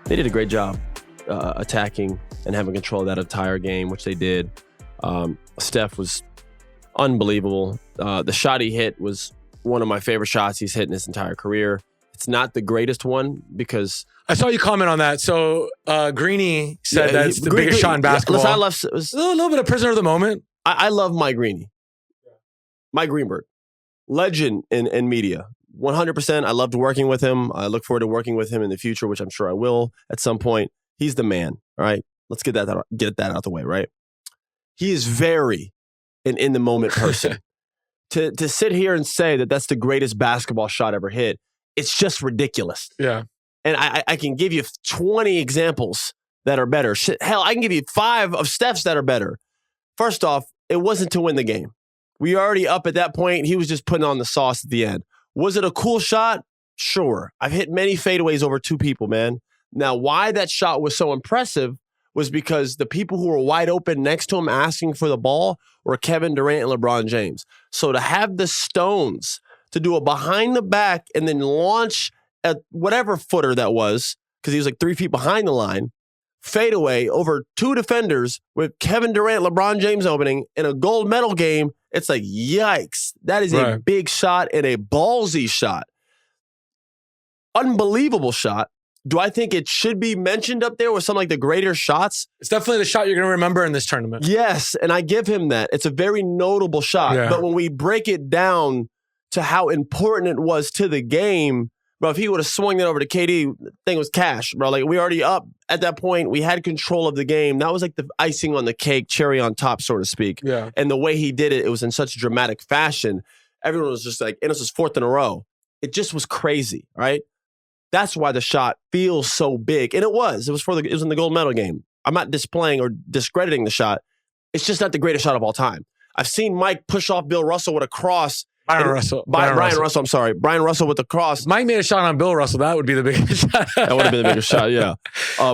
they did a great job attacking and having control of that entire game, which they did. Steph was unbelievable. The shot he hit was one of my favorite shots he's hit in his entire career. It's not the greatest one because I saw you comment on that. So Greeny said that's the biggest shot in basketball. Yeah, listen, a little bit of prisoner of the moment. I love Mike Greeny. Mike Greenberg. Legend in media. 100%. I loved working with him. I look forward to working with him in the future, which I'm sure I will at some point. He's the man. All right. Let's get that out the way, right? He is very an in the moment person. To sit here and say that that's the greatest basketball shot ever hit, it's just ridiculous. Yeah. And I can give you 20 examples that are better. Hell, I can give you 5 of Steph's that are better. First off, it wasn't to win the game. We were already up at that point. He was just putting on the sauce at the end. Was it a cool shot? Sure. I've hit many fadeaways over 2 people, man. Now, why that shot was so impressive was because the people who were wide open next to him asking for the ball were Kevin Durant and LeBron James. So to have the stones to do a behind the back and then launch at whatever footer that was, because he was like 3 feet behind the line, fadeaway over 2 defenders with Kevin Durant, LeBron James opening in a gold medal game, it's like, yikes. That is a big shot and a ballsy shot. Unbelievable shot. Do I think it should be mentioned up there with some like the greater shots? It's definitely the shot you're going to remember in this tournament. Yes, and I give him that. It's a very notable shot. Yeah. But when we break it down to how important it was to the game, bro, if he would have swung that over to KD, the thing was cash, bro. Like, we already up at that point. We had control of the game. That was like the icing on the cake, cherry on top, so to speak. Yeah. And the way he did it, it was in such dramatic fashion. Everyone was just like, and this was 4th in a row. It just was crazy, right? That's why the shot feels so big. And it was. It was in the gold medal game. I'm not displaying or discrediting the shot. It's just not the greatest shot of all time. I've seen Mike push off Bill Russell with a cross. Brian Russell, I'm sorry. Brian Russell with the cross. Mike made a shot on Bill Russell. That would be the biggest shot. That would have been the biggest shot, yeah.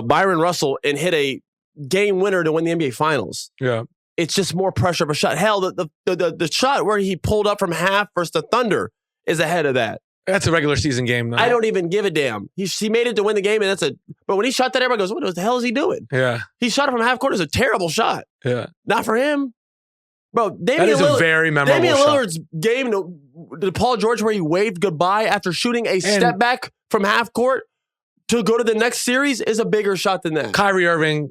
Byron Russell and hit a game winner to win the NBA Finals. Yeah. It's just more pressure of a shot. Hell, the shot where he pulled up from half versus the Thunder is ahead of that. That's a regular season game, though. I don't even give a damn. He made it to win the game, and but when he shot that, everybody goes, what the hell is he doing? Yeah. He shot it from half court. It's a terrible shot. Yeah. Not for him. Bro, that is a very memorable Damian shot. Lillard's game to Paul George where he waved goodbye after shooting a step back from half court to go to the next series is a bigger shot than that. Kyrie Irving.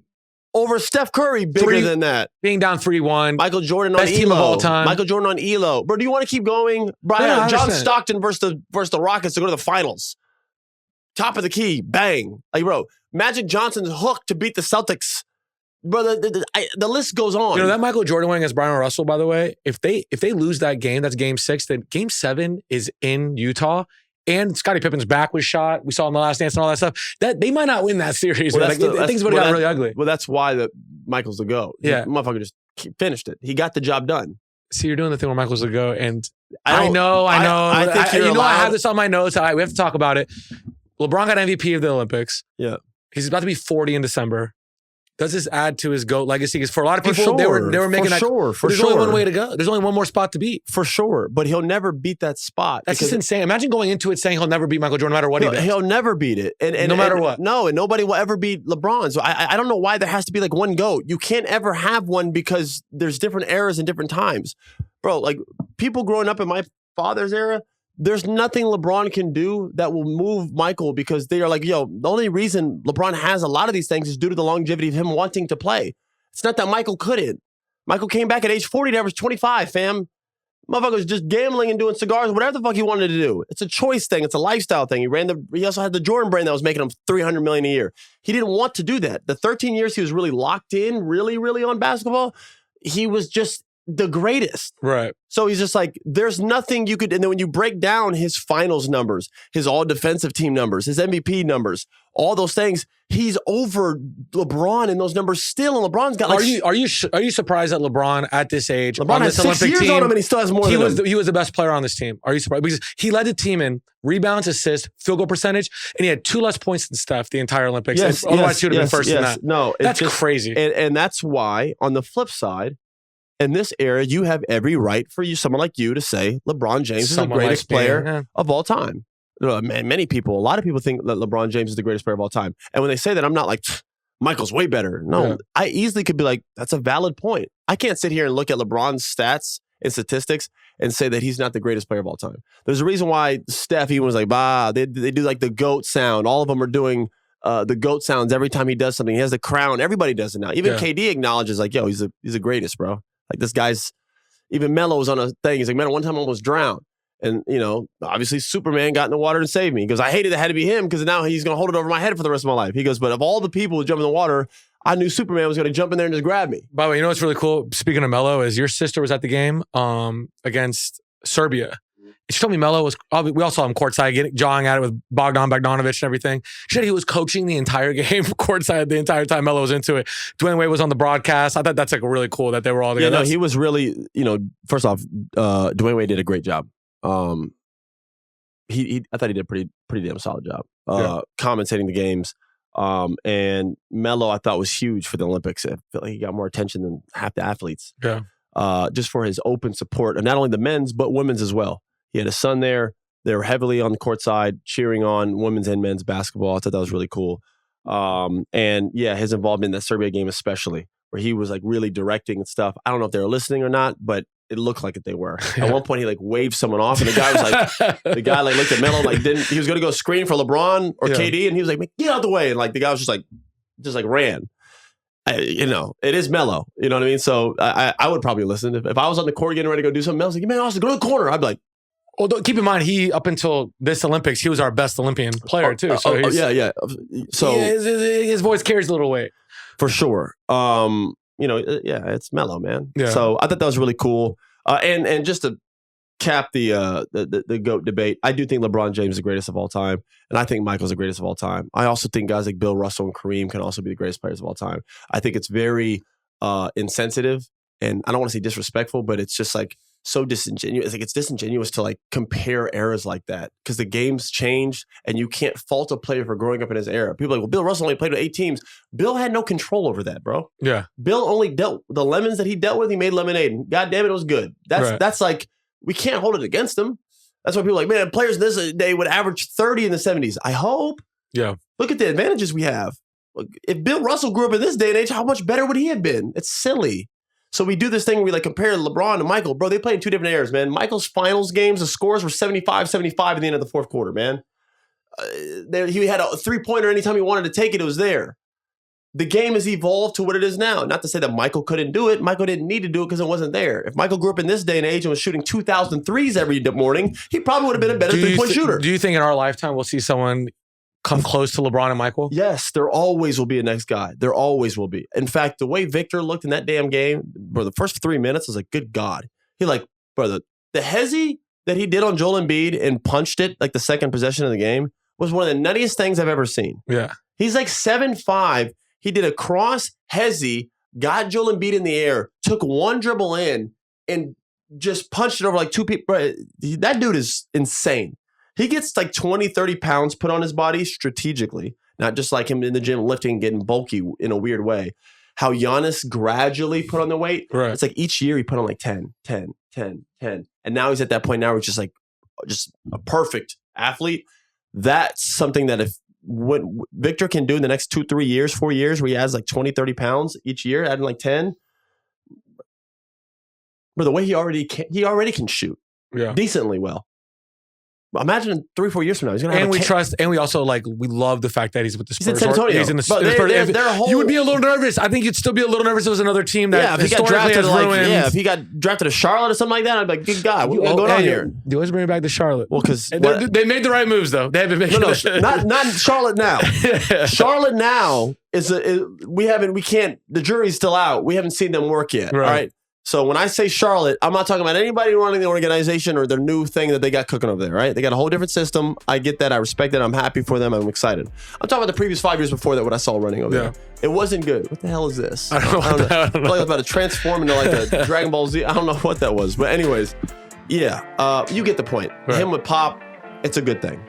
Over Steph Curry, bigger than that. Being down 3-1. Michael Jordan best on team ELO. of all time. Michael Jordan on ELO. Bro, do you want to keep going? Brian, John Stockton versus the Rockets to go to the finals. Top of the key, bang. Like, bro, Magic Johnson's hook to beat the Celtics. Bro, the list goes on. You know, that Michael Jordan win against Brian Russell, by the way, if they lose that game, that's game 6, then game 7 is in Utah. And Scottie Pippen's back was shot. We saw in the Last Dance and all that stuff. That they might not win that series. Well, things would have got really ugly. Well, that's why Michael's the GOAT. Yeah, the motherfucker just finished it. He got the job done. See, you're doing the thing where Michael's the GOAT, and I know. I think I have this on my notes. We have to talk about it. LeBron got MVP of the Olympics. Yeah, he's about to be 40 in December. Does this add to his GOAT legacy? Because for a lot of people, they were making that. There's only one way to go. There's only one more spot to beat. For sure. But he'll never beat that spot. That's just insane. Imagine going into it saying he'll never beat Michael Jordan no matter what he does. He'll never beat it. And no matter what. No, and nobody will ever beat LeBron. So I don't know why there has to be like one GOAT. You can't ever have one because there's different eras and different times. Bro, like people growing up in my father's era, there's nothing LeBron can do that will move Michael because they are like, yo, the only reason LeBron has a lot of these things is due to the longevity of him wanting to play. It's not that Michael couldn't. Michael came back at age 40 to average 25, fam. Motherfucker was just gambling and doing cigars, whatever the fuck he wanted to do. It's a choice thing. It's a lifestyle thing. He also had the Jordan brand that was making him $300 million a year. He didn't want to do that. The 13 years he was really locked in, really, really on basketball, he was just the greatest. Right. So he's just like, there's nothing you could, and then when you break down his finals numbers, his all defensive team numbers, his MVP numbers, all those things, he's over LeBron in those numbers still. And LeBron's got like... Are you surprised that LeBron at this age, LeBron has 6 years on him and he still has more than him. He was the best player on this team. Are you surprised? Because he led the team in rebounds, assists, field goal percentage, and he had 2 less points than Steph the entire Olympics. Otherwise, he would have been first in that. No, that's just crazy. And that's why, on the flip side, in this era, you have every right for someone like you to say LeBron James is the greatest player of all time. Many people, a lot of people think that LeBron James is the greatest player of all time. And when they say that, I'm not like, Michael's way better. No, I easily could be like, that's a valid point. I can't sit here and look at LeBron's stats and statistics and say that he's not the greatest player of all time. There's a reason why Steph, he was like, they do like the GOAT sound. All of them are doing the GOAT sounds every time he does something. He has the crown. Everybody does it now. Even KD acknowledges like, yo, he's the greatest, bro. Like this guy's, even Melo was on a thing. He's like, man, one time I almost drowned. And, obviously Superman got in the water and saved me. He goes, I hated it had to be him because now he's going to hold it over my head for the rest of my life. He goes, but of all the people who jump in the water, I knew Superman was going to jump in there and just grab me. By the way, you know what's really cool? Speaking of Melo, is your sister was at the game against Serbia. She told me Melo was, we all saw him courtside jawing at it with Bogdan Bogdanovic and everything. She said he was coaching the entire game courtside the entire time Melo was into it. Dwayne Wade was on the broadcast. I thought that's like really cool that they were all together. Yeah, no, he was really, first off, Dwayne Wade did a great job. I thought he did a pretty damn solid job commentating the games. And Melo, I thought was huge for the Olympics. I feel like he got more attention than half the athletes. Yeah. Just for his open support of not only the men's but women's as well. He had a son there. They were heavily on the court side cheering on women's and men's basketball. I thought that was really cool. And yeah, his involvement in that Serbia game especially, where he was like really directing and stuff. I don't know if they were listening or not, but it looked like they were. At one point, he like waved someone off, and the guy was like, looked at Melo like he was going to go screen for LeBron or KD, and he was like, get out the way, and like the guy was just ran. It is Melo. You know what I mean? So I would probably listen if I was on the court getting ready to go do something. Melo's like, man, Austin, go to the corner. I'd be like, well, keep in mind, he up until this Olympics, he was our best Olympian player too. So yeah. So his voice carries a little weight for sure. It's Melo, man. Yeah. So I thought that was really cool. And just to cap the GOAT debate, I do think LeBron James is the greatest of all time, and I think Michael's the greatest of all time. I also think guys like Bill Russell and Kareem can also be the greatest players of all time. I think it's very insensitive, and I don't want to say disrespectful, but it's just like so disingenuous. It's disingenuous to like compare eras like that because the game's changed and you can't fault a player for growing up in his era. People are like, well, Bill Russell only played with 8 teams. Bill had no control over that, bro. Yeah. Bill only dealt the lemons that he dealt with. He made lemonade, and God damn it was good. That's like, we can't hold it against him. That's why people are like, man, players this day would average 30 in the 70s. I hope. Yeah. Look at the advantages we have. If Bill Russell grew up in this day and age, how much better would he have been? It's silly. So we do this thing where we like compare LeBron to Michael. Bro, they played in 2 different eras, man. Michael's finals games, the scores were 75-75 at the end of the fourth quarter, man. He had a 3-pointer anytime he wanted to take it, it was there. The game has evolved to what it is now. Not to say that Michael couldn't do it. Michael didn't need to do it because it wasn't there. If Michael grew up in this day and age and was shooting 2,000 threes every morning, he probably would have been a better three-point shooter. Do you think in our lifetime we'll see someone come close to LeBron and Michael? Yes, there always will be a next guy. There always will be. In fact, the way Victor looked in that damn game, bro, the first 3 minutes, I was like, good God. He like, brother, the hezzy that he did on Joel Embiid and punched it like the second possession of the game was one of the nuttiest things I've ever seen. Yeah. He's like 7'5". He did a cross hezzy, got Joel Embiid in the air, took one dribble in, and just punched it over like 2 people. Bro, that dude is insane. He gets like 20, 30 pounds put on his body strategically, not just like him in the gym lifting, getting bulky in a weird way. How Giannis gradually put on the weight. Right. It's like each year he put on like 10. And now he's at that point now where he's just like, just a perfect athlete. That's something that if what Victor can do in the next 2, 3 years, 4 years, where he adds like 20, 30 pounds each year, adding like 10. But the way he already can shoot decently well. Imagine 3 or 4 years from now, he's gonna have. And we also we love the fact that he's with the Spurs. He's in San Antonio. He's in the Spurs. You would be a little nervous. I think you'd still be a little nervous if it was another team that if he got drafted if he got drafted to Charlotte or something like that, I'd be like, good God, what's going on here? You always bring it back to Charlotte. Well, because they made the right moves though. They haven't made not Charlotte now. Charlotte now the jury's still out. We haven't seen them work yet. Right. All right. So when I say Charlotte, I'm not talking about anybody running the organization or their new thing that they got cooking over there, right? They got a whole different system. I get that. I respect it. I'm happy for them. I'm excited. I'm talking about the previous 5 years before that, what I saw running over there. It wasn't good. What the hell is this? I don't know. I feel like I was about to transform into like a Dragon Ball Z. I don't know what that was. But anyways, you get the point. Right. Him with Pop, it's a good thing.